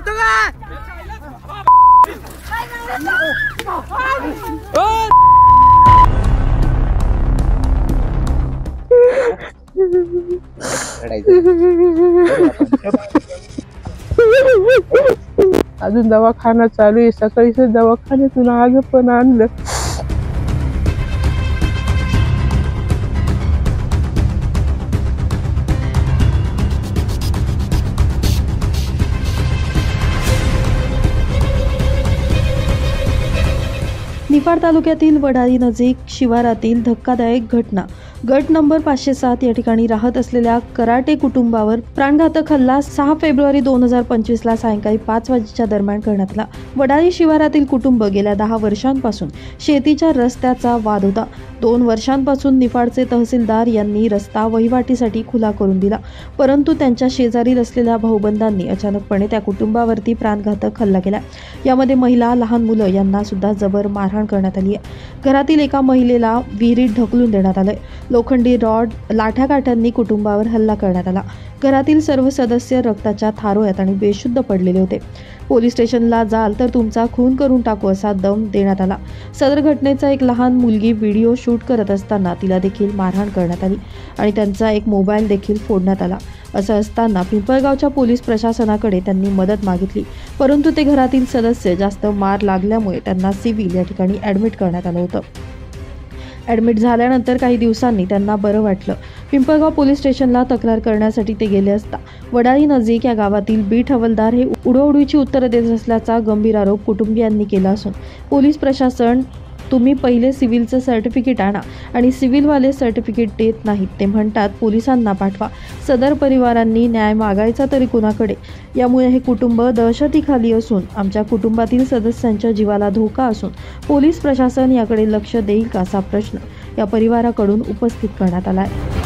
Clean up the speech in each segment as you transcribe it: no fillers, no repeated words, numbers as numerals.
सोडतो का? अजून दवाखाना चालू आहे. सकाळीच दवाखान्यातून आज पण आणलं. निफाड तालुक्यातील वडाळी नजीक शिवारातील धक्कादायक घटना. गट नंबर 507 या ठिकाणी राहत असलेल्या कराटे कुटुंबावर प्राणघातक हल्ला 6 फेब्रुवारी 2025 सायंकाळी 5 वाजेच्या दरम्यान करण्यात आला. वडाळी शिवारातील कुटुंब गेल्या 10 वर्षांपासून शेतीच्या रस्त्याचा वाद होता. 2 वर्षांपासून निफाडचे तहसीलदार यांनी रस्ता वहिवाटीसाठी खुला करून दिला, परंतु त्यांच्या शेजारील असलेल्या भाऊबंधांनी अचानकपणे त्या कुटुंबावरती प्राणघातक हल्ला केला. यामध्ये महिला, लहान मुलं यांना सुद्धा जबर मारहाण करण्यात आली आहे. घरातील एका महिलेला विहिरीत ढकलून देण्यात आलंय. लोखंडी रॉड, लाठ्याकाठ्यांनी कुटुंबावर हल्ला करण्यात आला. घरातील सर्व सदस्य रक्ताच्या थारोळ्यात आणि बेशुद्ध पडलेले होते. पोलीस स्टेशनला जाल तर तुमचा खून करून टाकू असा दम देण्यात आला. सदर घटनेचा एक लहान मुलगी व्हिडिओ शूट करत असताना तिला देखील मारहाण करण्यात आली आणि त्यांचा एक मोबाईल देखील फोडण्यात आला. असं असताना पिंपळगावच्या पोलीस प्रशासनाकडे त्यांनी मदत मागितली, परंतु ते घरातील सदस्य जास्त मार लागल्यामुळे त्यांना सिव्हिल या ठिकाणी ॲडमिट करण्यात आलं होतं. ॲडमिट झाल्यानंतर काही दिवसांनी त्यांना बरं वाटलं. पिंपळगाव पोलीस स्टेशनला तक्रार करण्यासाठी ते गेले असता वडाळी नजीक या गावातील बीट हवालदार हे उडवडीची उत्तरं देत असल्याचा गंभीर आरोप कुटुंबियांनी केला असून पोलीस प्रशासन तुम्ही पहिले सिव्हिलचं सर्टिफिकेट आणा आणि सिव्हिलवाले सर्टिफिकेट देत नाहीत, ते म्हणतात पोलिसांना पाठवा. सदर परिवारांनी न्याय मागायचा तरी कुणाकडे? यामुळे हे कुटुंब दहशतीखाली असून आमच्या कुटुंबातील सदस्यांच्या जीवाला धोका असून पोलीस प्रशासन याकडे लक्ष देईल का असा प्रश्न या परिवाराकडून उपस्थित करण्यात आला आहे.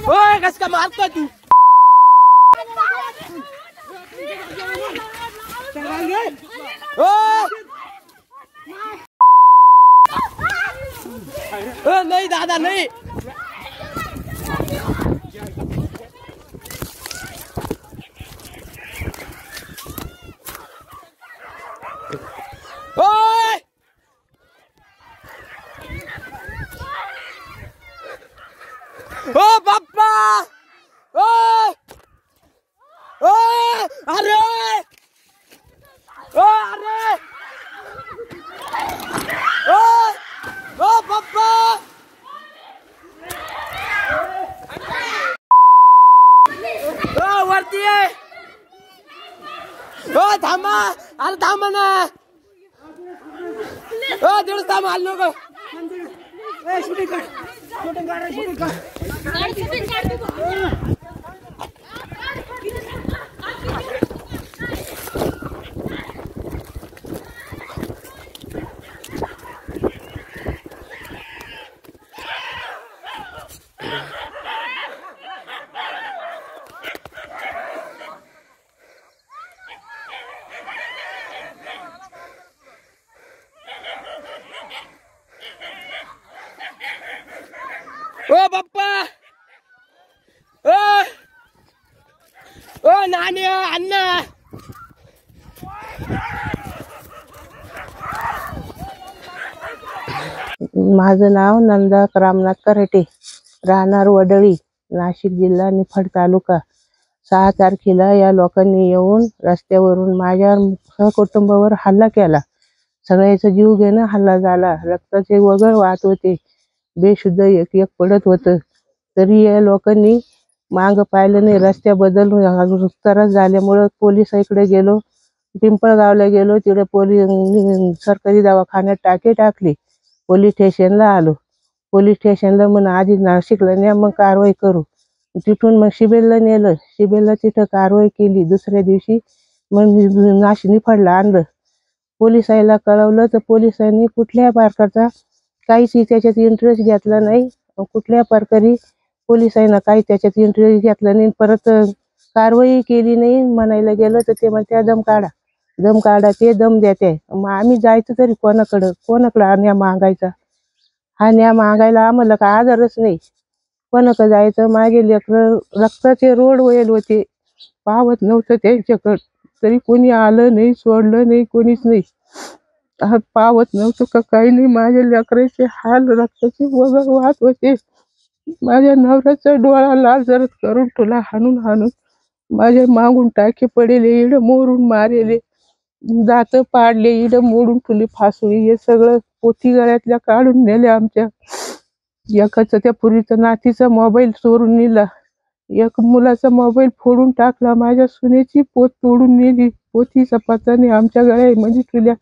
ओए कस का मारता तू? नहीं दादा नहीं. ओ बाप्पा! ओ! ओ! अरे! ओ अरे! ओ! ओ बाप्पा! ओ वरती आहे. ओ थांबा! अरे थांबा ना! ओ दीड थांब आलो नको. शूटिंग काढ. शूटिंग काढ. शूटिंग काढ. ओ बाप्पा! ओ! ओ नानी अण्णा! माझं नाव नंदा रामनाथ कराटे, राहणार वडळी, नाशिक जिल्हा, निफाड तालुका. 6 तारखेला या लोकांनी येऊन रस्त्यावरून माझ्या सहकुटुंबावर हल्ला केला. सगळ्याचा जीव घेणं हल्ला झाला. रक्ताचे वगळ वाहत होते. बेशुद्ध एक पडत होतं. तरी या लोकांनी मागं पाहिलं नाही. रस्त्याबद्दल त्रास झाल्यामुळं पोलिसांकडे गेलो. पिंपळगावला गेलो. तिकडे सरकारी दवाखान्यात टाकली. पोलीस स्टेशनला आलो. पोलीस स्टेशनला मग आधी नाशिकला न्या, मग कारवाई करू. तिथून मग शिबेरला नेलं. शिबेरला तिथं कारवाई केली. दुसऱ्या दिवशी मग निफाडला आणलं. पोलिसांना कळवलं तर पोलिसांनी कुठल्याही प्रकारचा काहीच त्याच्यात इंटरेस्ट घेतला नाही. कुठल्या प्रकारे पोलिसांना काही त्याच्यात इंटरेस्ट घेतला नाही. परत कारवाई केली नाही. म्हणायला गेलं तर ते म्हणते दम काढा ते दम देते. मग आम्ही जायचं तरी कोणाकडं हा न्याय मागायचा. हा न्याय मागायला आम्हाला काय आधारच नाही. कोणाकडं जायचं. मागे लेकरं रक्ताचे रोड वळेल होते, पावत नव्हतं त्यांच्याकडं, तरी कोणी आलं नाही, सोडलं नाही, कोणीच नाही. पावत नव्हतं का काही नाही. माझ्या लेकराचे हाल रक्ताचे वगैरे वाहत होते. माझ्या नवऱ्याचा डोळा लाल जरत करून तुला हाणून माझ्या मागून टाके पडेले, इड मोडून मारेले, दात पाडले, इड मोडून तुली फासुली. हे सगळं पोथी गळ्यातल्या काढून नेले आमच्या. एकाचा त्या पुरीचा नातीचा मोबाईल चोरून नेला. एक मुलाचा मोबाईल फोडून टाकला. माझ्या सुनेची पोत तोडून नेली. पोथीचा पत्ता नाही आमच्या गळ्यामध्ये तुल्या.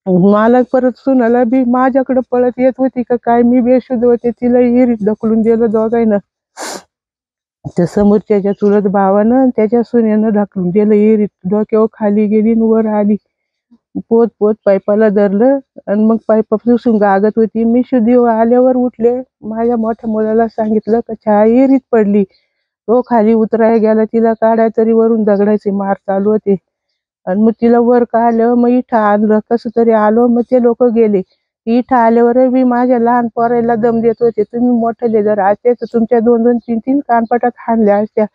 मला परत सुनाला बी माझ्याकडे पळत येत होती का काय. मी बेशुद्ध होते. तिला इरीत ढकलून दिलं दोघांना. त्या समोरच्या चुलत भावानं त्याच्या सुनेनं ढकलून दिलं इरीत. डोक्यावर खाली गेली वर आली. पोत पाईपाला धरलं आणि मग पाईपापासून गागत होती. मी शुद्धी आल्यावर उठले. माझ्या मोठ्या मुलाला सांगितलं का चहा इरीत पडली. तो खाली उतरायला गेला. तिला काढाय तरी वरून दगडाचे मार चालू होते. आणि मग तिला वर काढलं. मग इथं आणलं. कसं तरी आलो. मग ते लोक गेले. इथं आल्यावर बी माझ्या लहान पोरायला दम देत होते. तुम्ही मोठे जर असते तर तुमच्या 2-2, 3-3 कानपटात हाणल्या असत्या.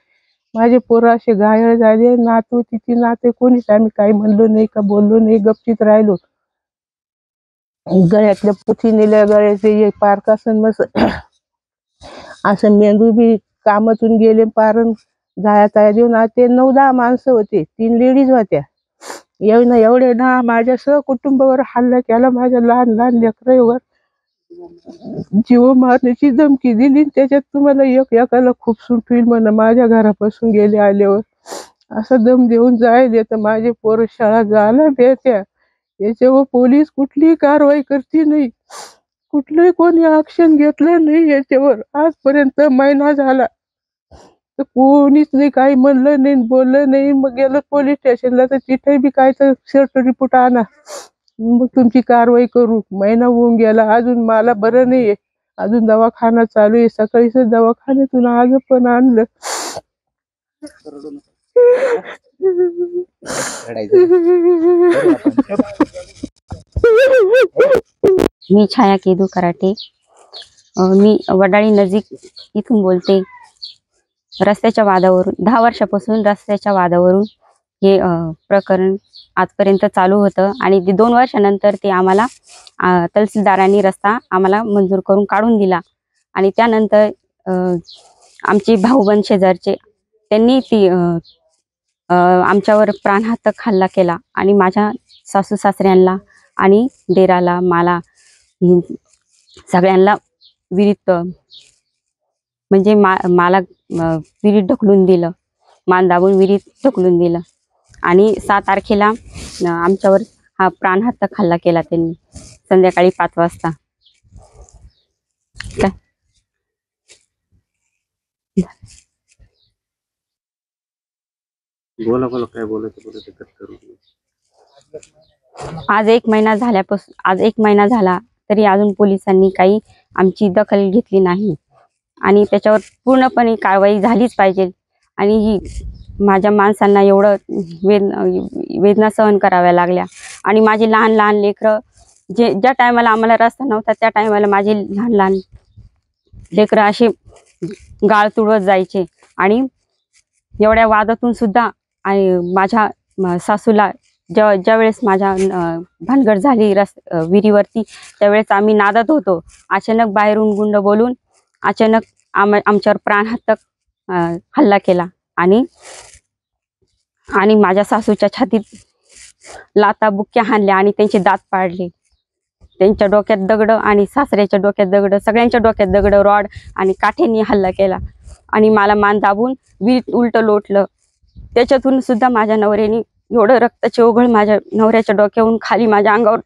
माझे पोरं असे घायल झाले. नातू तिची नाते कोणीच आम्ही काही म्हणलो नाही का बोललो नाही. गपचीत राहिलो. गळ्यातल्या पुथी नेल्या. गळ्याचे पारक असं मेंदू बी कामातून गेले. पारण जाया देऊन ते 9-10 माणसं होते. 3 लेडीज होत्या. एवढे ना माझ्या सहकुटुंबावर हल्ला केला. माझ्या लहान लेकरावर जीव मारण्याची धमकी दिली. त्याच्यात तुम्हाला एकाला खूप सूट होईल म्हणा. माझ्या घरापासून गेले आल्यावर असं दम देऊन जायले तर माझे पोरं शाळा जायला भेटत्या. याच्यावर पोलीस कुठलीही कारवाई करते नाही. कुठलंही कोणी ऍक्शन घेतलं नाही याच्यावर. आजपर्यंत महिना झाला तर कोणीच नाही काही म्हणलं नाही, बोललं नाही. मग गेलं पोलीस स्टेशनला तर तिथे बी काय तर शर्ट रिपोर्ट आणा, मग तुमची कारवाई करू. महिना होऊन गेला. अजून मला बरं नाहीये. अजून दवाखाना चालू आहे. सकाळीच दवाखान्यातून आज पण आणलं. मी छाया केदू कराटे. मी वडाळी नजीक इथून बोलते. रस्त्याच्या वादावरून 10 वर्षापासून रस्त्याच्या वादावरून हे प्रकरण आजपर्यंत चालू होतं. आणि 2 वर्षानंतर ते आम्हाला तहसीलदारांनी रस्ता आम्हाला मंजूर करून काढून दिला. आणि त्यानंतर आमचे भाऊबंद शेजारचे त्यांनी ती आमच्यावर प्राणघातक हल्ला केला. आणि माझ्या सासू सासऱ्यांना आणि देराला मला सगळ्यांना विहिरीत म्हणजे मला विहिरीत ढकलून दिलं. मान दाबून विहिरीत ढकलून दिलं. आणि 6 तारखेला आमच्यावर हा प्राणघातक हल्ला केला त्यांनी संध्याकाळी 5 वाजता. काय बोला काय बोलायचं. आज 1 महिना झाला तरी अजून पोलिसांनी काही आमची दखल घेतली नाही. आणि त्याच्यावर पूर्णपणे कारवाई झालीच पाहिजे. आणि ही माझ्या माणसांना एवढं वेदना सहन कराव्या लागल्या. आणि माझे लहान लेकरं ज्या टायमाला आम्हाला रस्ता नव्हता त्या टायमाला माझे लहान लेकरं असे गाळ तुडवत जायचे. आणि एवढ्या वादातून सुद्धा माझ्या सासूला ज्या वेळेस माझ्या भानगड झाली विहिरीवरती त्यावेळेस आम्ही नादात होतो. अचानक बाहेरून गुंड बोलून अचानक आमच्यावर प्राणघातक हल्ला केला. आणि माझ्या सासूच्या छातीत लाथा बुक्क्या हाणल्या आणि त्यांचे दात पाडले. त्यांच्या डोक्यात दगड आणि सासऱ्याच्या डोक्यात दगड, सगळ्यांच्या डोक्यात दगड, रॉड आणि काठ्यांनी हल्ला केला. आणि मला मान दाबून विहिरीत उलटं लोटलं. त्याच्यातून सुद्धा माझ्या नवऱ्याने एवढं रक्ताचे ओघळ माझ्या नवऱ्याच्या डोक्यावरून खाली माझ्या अंगावर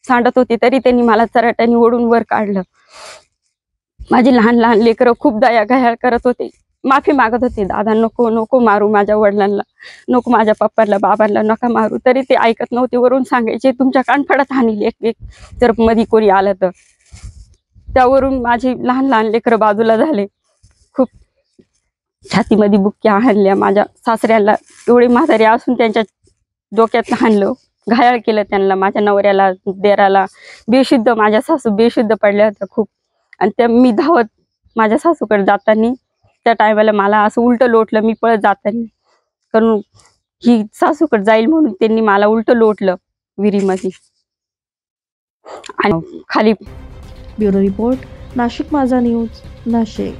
सांडत होती तरी त्यांनी मला चराट्याने ओढून वर काढलं. माझी लहान लेकरं खूप दयाघायाळ करत होते. माफी मागत होते. दादा नको मारू माझ्या वडिलांना, नको माझ्या पप्पाला बाबांना नका मारू. तरी ते ऐकत नव्हते. वरून सांगायचे तुमच्या कानफडात हानील एक जर मध्ये कोणी आलं तर. त्यावरून माझी लहान लहान लेकरं बाजूला झाले. खूप छातीमध्ये बुक्क्या हाणल्या. माझ्या सासऱ्याला एवढे म्हातारे असून त्यांच्या डोक्यात हाणलं, घायाळ केलं त्यांना, माझ्या नवऱ्याला, देराला. बेशुद्ध, माझ्या सासू बेशुद्ध पडल्या होत्या खूप. आणि त्या मी धावत माझ्या सासूकडे जाताना त्या टायमाला मला असं उलटं लोटलं. मी पळत जाताना कारण ही सासूकडे जाईल म्हणून त्यांनी मला उलटं लोटलं विहिरीमध्ये आणि खाली. ब्युरो रिपोर्ट, नाशिक माझा न्यूज, नाशिक.